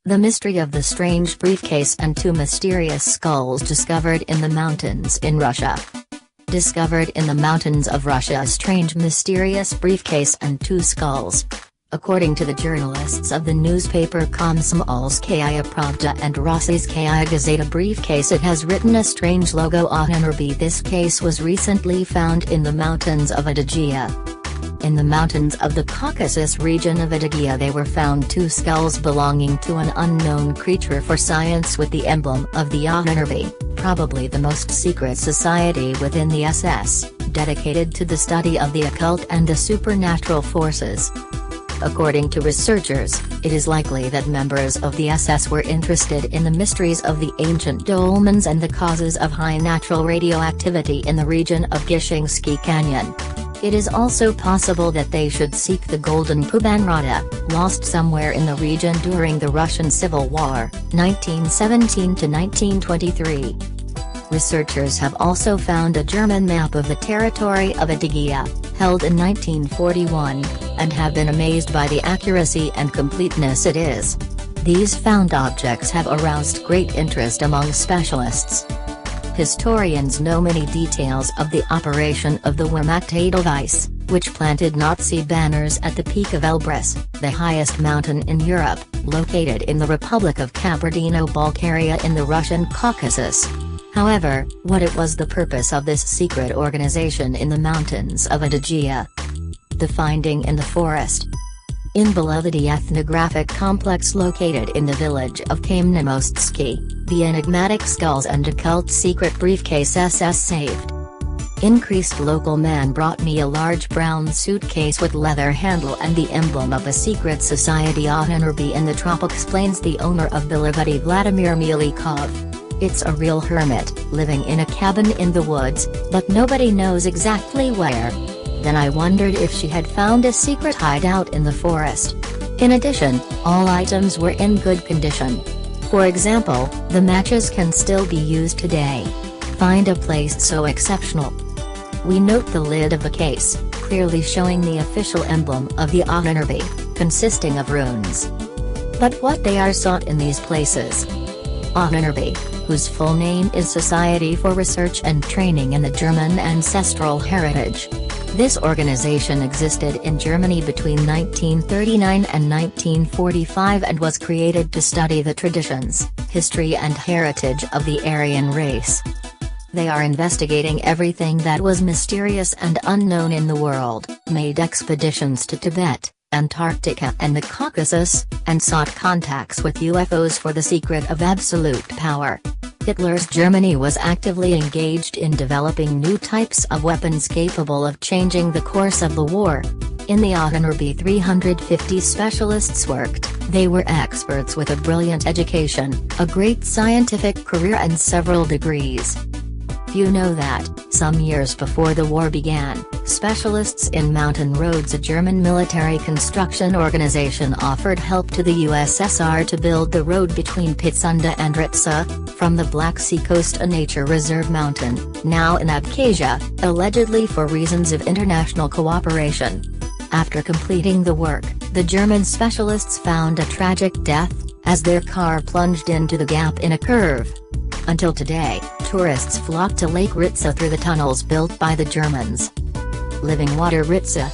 The mystery of the strange briefcase and two mysterious skulls discovered in the mountains in Russia. Discovered in the mountains of Russia, a strange mysterious briefcase and two skulls. According to the journalists of the newspaper Komsomolskaya Pravda and Rossiyskaya Gazeta, briefcase, it has written a strange logo Ahnenerbe. This case was recently found in the mountains of Adygeya. In the mountains of the Caucasus region of Adygeya, they were found two skulls belonging to an unknown creature for science with the emblem of the Ahnenerbe, probably the most secret society within the SS, dedicated to the study of the occult and the supernatural forces. According to researchers, it is likely that members of the SS were interested in the mysteries of the ancient dolmens and the causes of high natural radioactivity in the region of Gishinsky Canyon. It is also possible that they should seek the Golden Pubanrada, lost somewhere in the region during the Russian Civil War, 1917 to 1923. Researchers have also found a German map of the territory of Adygea, held in 1941, and have been amazed by the accuracy and completeness it is. These found objects have aroused great interest among specialists. Historians know many details of the operation of the Wehrmacht device, which planted Nazi banners at the peak of Elbrus, the highest mountain in Europe, located in the Republic of Kabardino-Balkaria in the Russian Caucasus. However, what was the purpose of this secret organization in the mountains of Adygeya? The finding in the forest. In below the ethnographic complex located in the village of Komsomolskaya, the enigmatic skulls and occult secret briefcase SS saved. Increased local man brought me a large brown suitcase with leather handle and the emblem of a secret society Ahnenerbe in the tropics, explains the owner of Bilibudi, Vladimir Milikov. It's a real hermit, living in a cabin in the woods, but nobody knows exactly where. Then I wondered if she had found a secret hideout in the forest. In addition, all items were in good condition. For example, the matches can still be used today. Find a place so exceptional. We note the lid of the case, clearly showing the official emblem of the Ahnenerbe, consisting of runes. But what they are sought in these places? Ahnenerbe, whose full name is Society for Research and Training in the German Ancestral Heritage. This organization existed in Germany between 1939 and 1945 and was created to study the traditions, history and heritage of the Aryan race. They are investigating everything that was mysterious and unknown in the world, made expeditions to Tibet, Antarctica and the Caucasus, and sought contacts with UFOs for the secret of absolute power. Hitler's Germany was actively engaged in developing new types of weapons capable of changing the course of the war. In the Ahnenerbe, 350 specialists worked. They were experts with a brilliant education, a great scientific career and several degrees. Few know that, some years before the war began, specialists in mountain roads, a German military construction organization, offered help to the USSR to build the road between Pitsunda and Ritsa, from the Black Sea coast, a nature reserve mountain, now in Abkhazia, allegedly for reasons of international cooperation. After completing the work, the German specialists found a tragic death, as their car plunged into the gap in a curve. Until today, tourists flock to Lake Ritsa through the tunnels built by the Germans. Living water Ritsa.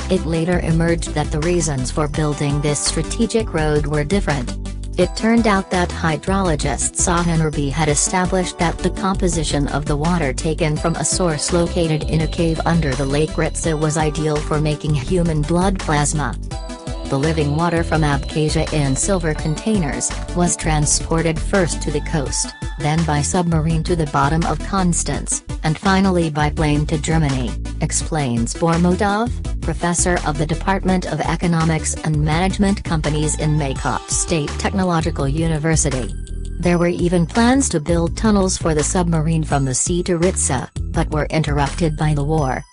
It later emerged that the reasons for building this strategic road were different. It turned out that hydrologists Ahnenerbe had established that the composition of the water taken from a source located in a cave under the Lake Ritsa was ideal for making human blood plasma. The living water from Abkhazia in silver containers, was transported first to the coast, then by submarine to the bottom of Constance, and finally by plane to Germany, explains Bormodov, professor of the Department of Economics and Management Companies in Maykop State Technological University. There were even plans to build tunnels for the submarine from the sea to Ritsa, but were interrupted by the war.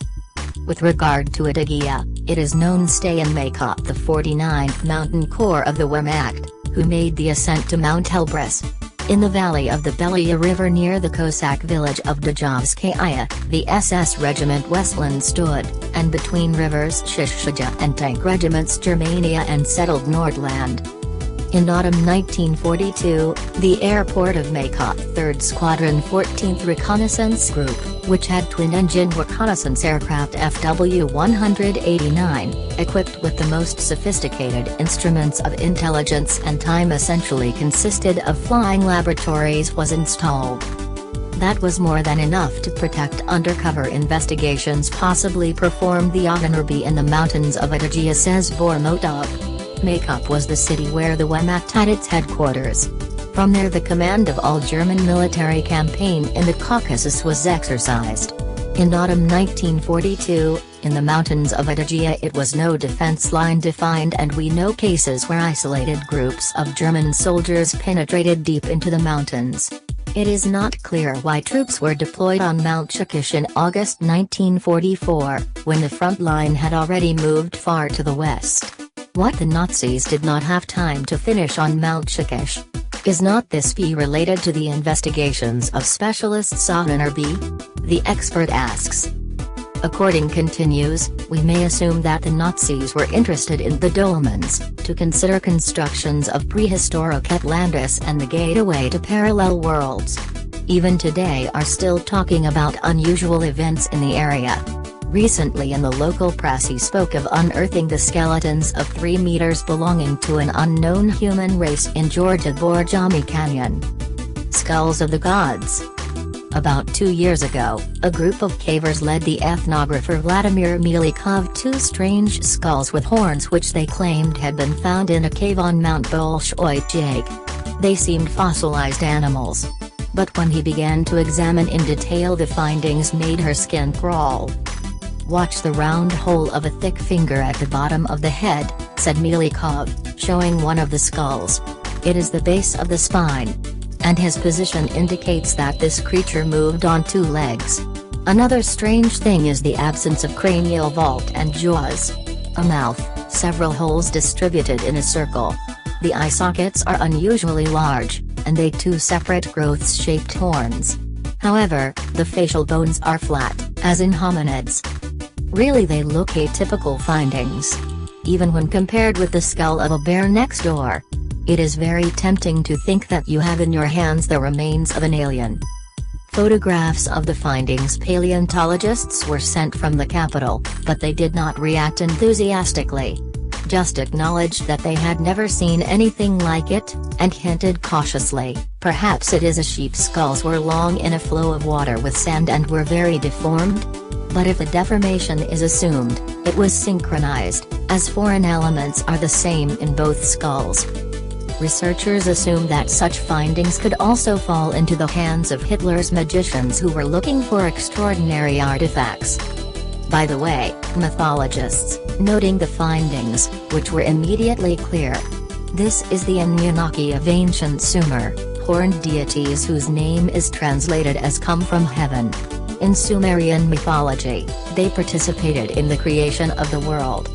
With regard to Adygeya, it is known stay in Maykop the 49th Mountain Corps of the Wehrmacht, who made the ascent to Mount Elbrus. In the valley of the Belia River near the Cossack village of Rossiyskaya, the SS Regiment Westland stood, and between rivers Shishija and tank regiments Germania and settled Nordland. In autumn 1942, the airport of Maykop 3rd Squadron 14th Reconnaissance Group, which had twin-engine reconnaissance aircraft FW-189, equipped with the most sophisticated instruments of intelligence and time, essentially consisted of flying laboratories, was installed. That was more than enough to protect undercover investigations possibly performed the Ahnenerbe in the mountains of Adygeya, says Bormotov. Maykop was the city where the Wehrmacht had its headquarters. From there the command of all German military campaign in the Caucasus was exercised. In autumn 1942, in the mountains of Adygeya it was no defense line defined, and we know cases where isolated groups of German soldiers penetrated deep into the mountains. It is not clear why troops were deployed on Mount Caucasus in August 1944, when the front line had already moved far to the west. What the Nazis did not have time to finish on Mount Caucasus? Is not this fee related to the investigations of specialists Ahnenerbe? The expert asks. According continues, we may assume that the Nazis were interested in the Dolmens, to consider constructions of prehistoric Atlantis and the gateway to parallel worlds. Even today are still talking about unusual events in the area. Recently in the local press he spoke of unearthing the skeletons of 3 meters belonging to an unknown human race in Georgia Borjami Canyon. Skulls of the gods. About 2 years ago, a group of cavers led the ethnographer Vladimir Melikov 2 strange skulls with horns which they claimed had been found in a cave on Mount Bolshoi. They seemed fossilized animals. But when he began to examine in detail, the findings made her skin crawl. "Watch the round hole of a thick finger at the bottom of the head," said Melikov, showing one of the skulls. "It is the base of the spine. And his position indicates that this creature moved on 2 legs. Another strange thing is the absence of cranial vault and jaws. A mouth, several holes distributed in a circle. The eye sockets are unusually large, and they 2 separate growth-shaped horns. However, the facial bones are flat, as in hominids. Really they look atypical findings. Even when compared with the skull of a bear next door. It is very tempting to think that you have in your hands the remains of an alien." Photographs of the findings paleontologists were sent from the capital, but they did not react enthusiastically. Just acknowledged that they had never seen anything like it, and hinted cautiously, perhaps it is a sheep's skulls were long in a flow of water with sand and were very deformed? But if a deformation is assumed, it was synchronized, as foreign elements are the same in both skulls. Researchers assume that such findings could also fall into the hands of Hitler's magicians who were looking for extraordinary artifacts. By the way, mythologists, noting the findings, which were immediately clear. This is the Anunnaki of ancient Sumer, horned deities whose name is translated as "come from heaven." In Sumerian mythology, they participated in the creation of the world.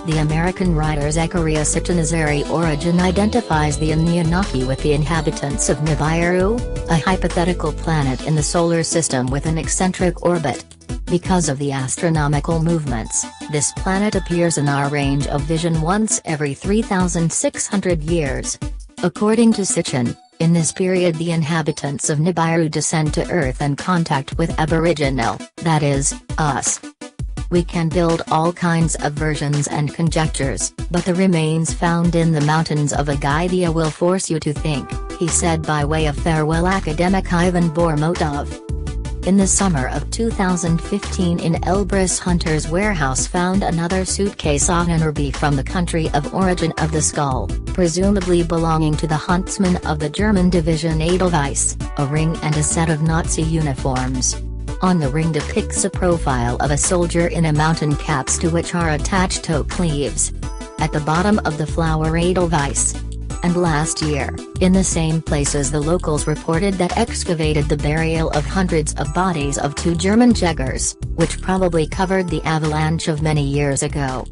The American writer Zecharia Sitchin's origin identifies the Anunnaki with the inhabitants of Nibiru, a hypothetical planet in the solar system with an eccentric orbit. Because of the astronomical movements, this planet appears in our range of vision once every 3,600 years. According to Sitchin, in this period the inhabitants of Nibiru descend to Earth and contact with Aboriginal, that is, us. We can build all kinds of versions and conjectures, but the remains found in the mountains of Adygeya will force you to think, he said by way of farewell. Academic Ivan Bormotov. In the summer of 2015 in Elbrus, Hunter's warehouse found another suitcase Ahnenerbe from the country of origin of the skull, presumably belonging to the huntsman of the German division Edelweiss, a ring and a set of Nazi uniforms. On the ring depicts a profile of a soldier in a mountain caps to which are attached toe cleaves. At the bottom of the flower Edelweiss. And last year, in the same places the locals reported that excavated the burial of hundreds of bodies of 2 German Jägers, which probably covered the avalanche of many years ago.